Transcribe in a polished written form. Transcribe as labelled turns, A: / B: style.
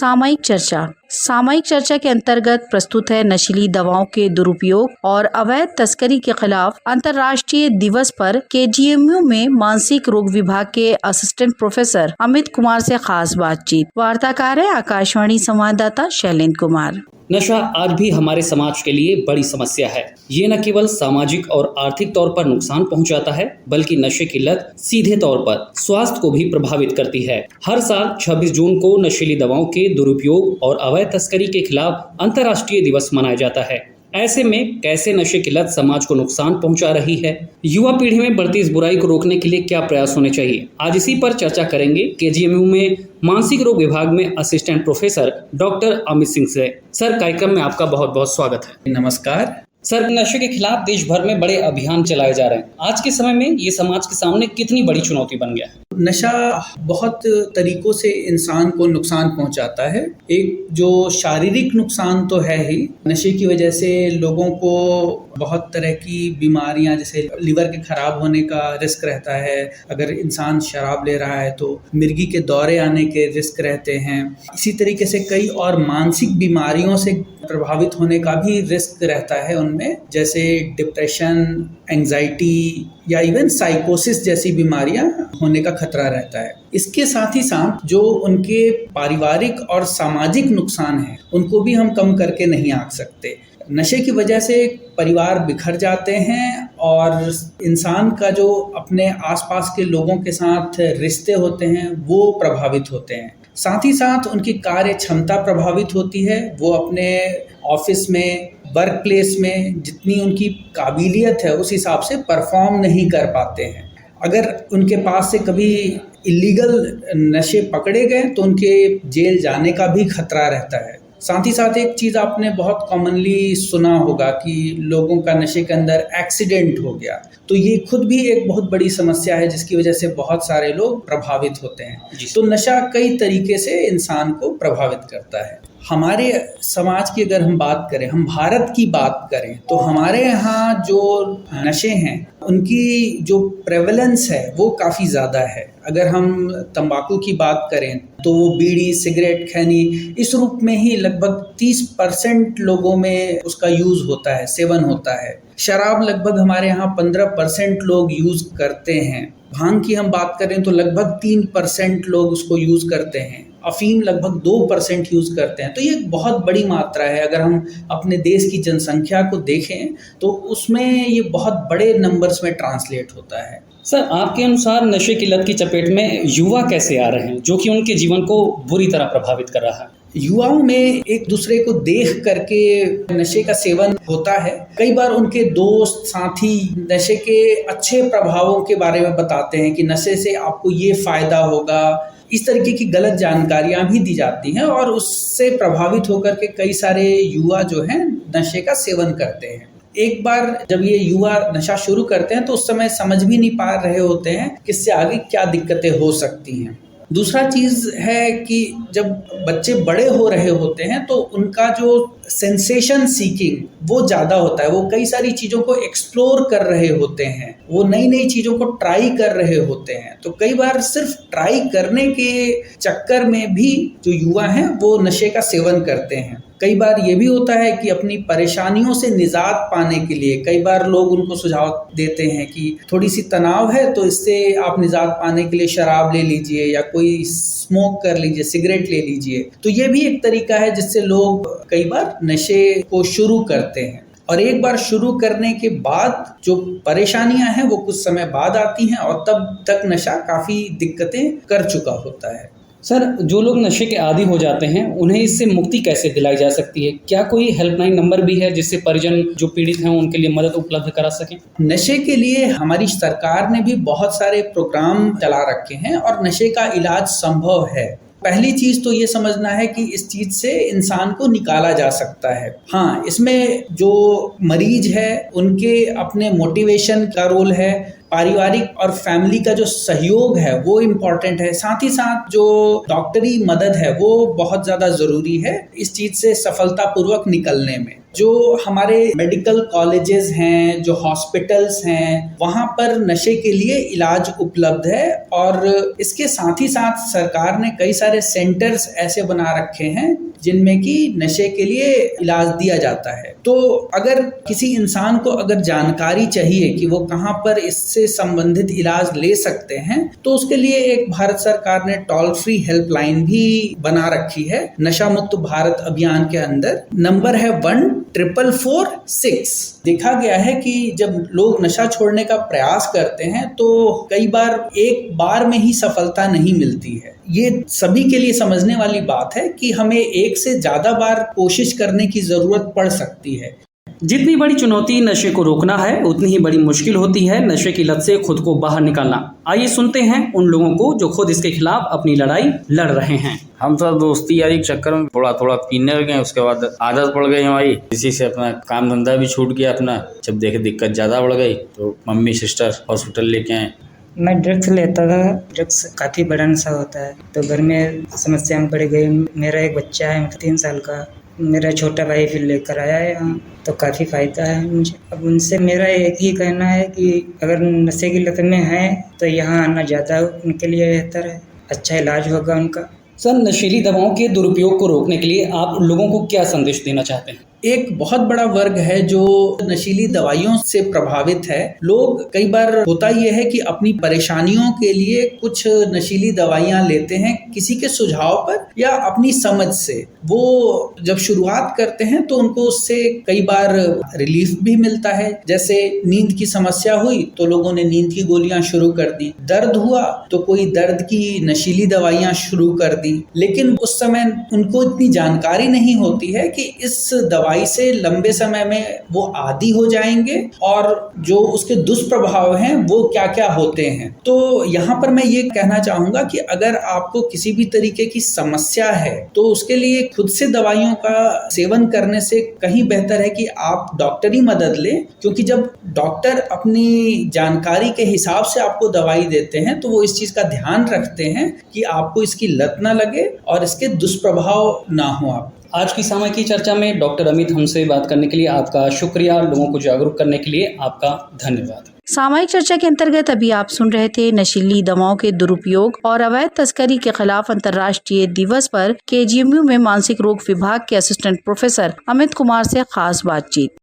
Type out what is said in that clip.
A: सामयिक चर्चा के अंतर्गत प्रस्तुत है नशीली दवाओं के दुरुपयोग और अवैध तस्करी के खिलाफ अंतर्राष्ट्रीय दिवस पर केजीएमयू में मानसिक रोग विभाग के असिस्टेंट प्रोफेसर अमित कुमार से खास बातचीत। वार्ताकार है आकाशवाणी संवाददाता शैलेंद्र कुमार।
B: नशा आज भी हमारे समाज के लिए बड़ी समस्या है। ये न केवल सामाजिक और आर्थिक तौर पर नुकसान पहुंचाता है, बल्कि नशे की लत सीधे तौर पर स्वास्थ्य को भी प्रभावित करती है। हर साल 26 जून को नशीली दवाओं के दुरुपयोग और अवैध तस्करी के खिलाफ अंतर्राष्ट्रीय दिवस मनाया जाता है। ऐसे में कैसे नशे की लत समाज को नुकसान पहुंचा रही है, युवा पीढ़ी में बढ़ती इस बुराई को रोकने के लिए क्या प्रयास होने चाहिए, आज इसी पर चर्चा करेंगे केजीएमयू में मानसिक रोग विभाग में assistant professor doctor Amit Singh से। सर, कार्यक्रम में आपका बहुत बहुत स्वागत है।
C: नमस्कार
B: सर, नशे के खिलाफ देश भर में बड़े अभियान चलाए जा रहे हैं। आज के समय में ये समाज के सामने कितनी बड़ी चुनौती बन गया है?
C: नशा बहुत तरीकों से इंसान को नुकसान पहुंचाता है। एक जो शारीरिक नुकसान तो है ही, नशे की वजह से लोगों को बहुत तरह की बीमारियां जैसे लिवर के खराब होने का रिस्क रहता है। अगर इंसान शराब ले रहा है तो मिर्गी के दौरे आने के रिस्क रहते हैं। इसी तरीके से कई और मानसिक बीमारियों से प्रभावित होने का भी रिस्क रहता है उनमें, जैसे डिप्रेशन, एंजाइटी या इवन साइकोसिस जैसी बीमारियां होने का खतरा रहता है। इसके साथ ही साथ जो उनके पारिवारिक और सामाजिक नुकसान है उनको भी हम कम करके नहीं आंक सकते। नशे की वजह से परिवार बिखर जाते हैं और इंसान का जो अपने आसपास के लोगों के साथ रिश्ते होते हैं वो प्रभावित होते हैं। साथ ही साथ उनकी कार्य क्षमता प्रभावित होती है। वो अपने ऑफिस में, वर्क प्लेस में जितनी उनकी काबिलियत है उस हिसाब से परफॉर्म नहीं कर पाते हैं। अगर उनके पास से कभी इलीगल नशे पकड़े गए तो उनके जेल जाने का भी खतरा रहता है। साथ ही साथ एक चीज़ आपने बहुत कॉमनली सुना होगा कि लोगों का नशे के अंदर एक्सीडेंट हो गया, तो ये खुद भी एक बहुत बड़ी समस्या है जिसकी वजह से बहुत सारे लोग प्रभावित होते हैं। तो नशा कई तरीके से इंसान को प्रभावित करता है। हमारे समाज की अगर हम बात करें, हम भारत की बात करें, तो हमारे यहाँ जो नशे हैं उनकी जो प्रेवलेंस है वो काफ़ी ज़्यादा है। अगर हम तंबाकू की बात करें तो वो बीड़ी, सिगरेट, खैनी इस रूप में ही लगभग 30% लोगों में उसका यूज़ होता है, सेवन होता है। शराब लगभग हमारे यहाँ 15% लोग यूज़ करते हैं। भांग की हम बात करें तो लगभग 3% लोग उसको यूज़ करते हैं। अफीम लगभग 2% यूज़ करते हैं। तो ये एक बहुत बड़ी मात्रा है। अगर हम अपने देश की जनसंख्या को देखें तो उसमें ये बहुत बड़े नंबर्स में ट्रांसलेट होता है।
B: सर, आपके अनुसार नशे की लत की चपेट में युवा कैसे आ रहे हैं, जो कि उनके जीवन को बुरी तरह प्रभावित कर रहा है?
C: युवाओं में एक दूसरे को देख करके नशे का सेवन होता है। कई बार उनके दोस्त, साथी नशे के अच्छे प्रभावों के बारे में बताते हैं कि नशे से आपको ये फ़ायदा होगा। इस तरीके की गलत जानकारियां भी दी जाती हैं और उससे प्रभावित होकर के कई सारे युवा जो हैं नशे का सेवन करते हैं। एक बार जब ये युवा नशा शुरू करते हैं तो उस समय समझ भी नहीं पा रहे होते हैं कि इससे आगे क्या दिक्कतें हो सकती हैं। दूसरा चीज़ है कि जब बच्चे बड़े हो रहे होते हैं तो उनका जो सेंसेशन सीकिंग वो ज़्यादा होता है। वो कई सारी चीज़ों को एक्सप्लोर कर रहे होते हैं, वो नई नई चीज़ों को ट्राई कर रहे होते हैं। तो कई बार सिर्फ ट्राई करने के चक्कर में भी जो युवा हैं वो नशे का सेवन करते हैं। कई बार ये भी होता है कि अपनी परेशानियों से निजात पाने के लिए कई बार लोग उनको सुझाव देते हैं कि थोड़ी सी तनाव है तो इससे आप निजात पाने के लिए शराब ले लीजिए या कोई स्मोक कर लीजिए, सिगरेट ले लीजिए। तो ये भी एक तरीका है जिससे लोग कई बार नशे को शुरू करते हैं। और एक बार शुरू करने के बाद जो परेशानियां हैं वो कुछ समय बाद आती हैं और तब तक नशा काफ़ी दिक्कतें कर चुका होता है।
B: सर, जो लोग नशे के आदी हो जाते हैं उन्हें इससे मुक्ति कैसे दिलाई जा सकती है? क्या कोई हेल्पलाइन नंबर भी है जिससे परिजन जो पीड़ित हैं उनके लिए मदद उपलब्ध करा सकें?
C: नशे के लिए हमारी सरकार ने भी बहुत सारे प्रोग्राम चला रखे हैं और नशे का इलाज संभव है। पहली चीज तो ये समझना है कि इस चीज से इंसान को निकाला जा सकता है। हाँ, इसमें जो मरीज है उनके अपने मोटिवेशन का रोल है, पारिवारिक और फैमिली का जो सहयोग है वो इम्पॉर्टेंट है। साथ ही साथ जो डॉक्टरी मदद है वो बहुत ज़्यादा ज़रूरी है इस चीज़ से सफलतापूर्वक निकलने में। जो हमारे मेडिकल कॉलेजेस हैं, जो हॉस्पिटल्स हैं, वहाँ पर नशे के लिए इलाज उपलब्ध है। और इसके साथ ही साथ सरकार ने कई सारे सेंटर्स ऐसे बना रखे हैं जिनमें कि नशे के लिए इलाज दिया जाता है। तो अगर किसी इंसान को अगर जानकारी चाहिए कि वो कहाँ पर इससे संबंधित इलाज ले सकते हैं, तो उसके लिए एक भारत सरकार ने टोल फ्री हेल्पलाइन भी बना रखी है नशा मुक्त भारत अभियान के अंदर। नंबर है 1-444-6। देखा गया है कि जब लोग नशा छोड़ने का प्रयास करते हैं तो कई बार एक बार में ही सफलता नहीं मिलती है। ये सभी के लिए समझने वाली बात है कि हमें एक से ज्यादा बार कोशिश करने की जरूरत पड़ सकती है।
B: जितनी बड़ी चुनौती नशे को रोकना है, उतनी ही बड़ी मुश्किल होती है नशे की लत से खुद को बाहर निकालना। आइए सुनते हैं उन लोगों को जो खुद इसके खिलाफ अपनी लड़ाई लड़ रहे हैं।
D: हम सब दोस्ती यारी के चक्कर में थोड़ा थोड़ा पीने लगे, उसके बाद आदत पड़ गई हमारी। इसी से अपना काम धंधा भी छूट गया अपना। जब देखे दिक्कत ज़्यादा बढ़ गई तो मम्मी सिस्टर हॉस्पिटल लेके आए।
E: मैं ड्रग्स लेता था। ड्रग्स काफ़ी बड़ा नशा होता है, तो घर में समस्याएं बढ़ गई। मेरा एक बच्चा है 3 साल का, मेरा छोटा भाई फिर लेकर आया है यहाँ, तो काफ़ी फ़ायदा है मुझे। अब उनसे मेरा एक ही कहना है कि अगर नशे की लत में हैं तो यहाँ आना ज़्यादा उनके लिए बेहतर है, अच्छा इलाज होगा उनका।
B: सर, नशीली दवाओं के दुरुपयोग को रोकने के लिए आप लोगों को क्या संदेश देना चाहते हैं?
C: एक बहुत बड़ा वर्ग है जो नशीली दवाइयों से प्रभावित है। लोग कई बार होता यह है कि अपनी परेशानियों के लिए कुछ नशीली दवाइयां लेते हैं किसी के सुझाव पर या अपनी समझ से। वो जब शुरुआत करते हैं तो उनको उससे कई बार रिलीफ भी मिलता है। जैसे नींद की समस्या हुई तो लोगों ने नींद की गोलियां शुरू कर दी, दर्द हुआ तो कोई दर्द की नशीली दवाइयां शुरू कर दी। लेकिन उस समय उनको इतनी जानकारी नहीं होती है कि इस दवाई से लंबे समय में वो आदी हो जाएंगे और जो उसके दुष्प्रभाव हैं वो क्या क्या होते हैं। तो यहाँ पर मैं ये कहना चाहूंगा कि अगर आपको किसी भी तरीके की समस्या है तो उसके लिए खुद से दवाइयों का सेवन करने से कहीं बेहतर है कि आप डॉक्टरी मदद लें, क्योंकि जब डॉक्टर अपनी जानकारी के हिसाब से आपको दवाई देते हैं तो वो इस चीज का ध्यान रखते हैं कि आपको इसकी लत ना लगे और इसके दुष्प्रभाव ना हो। आप
B: आज की सामयिक की चर्चा में डॉक्टर अमित हमसे बात करने के लिए आपका शुक्रिया। लोगों को जागरूक करने के लिए आपका धन्यवाद।
A: सामयिक चर्चा के अंतर्गत अभी आप सुन रहे थे नशीली दवाओं के दुरुपयोग और अवैध तस्करी के खिलाफ अंतर्राष्ट्रीय दिवस पर KGMU में मानसिक रोग विभाग के असिस्टेंट प्रोफेसर अमित कुमार से खास बातचीत।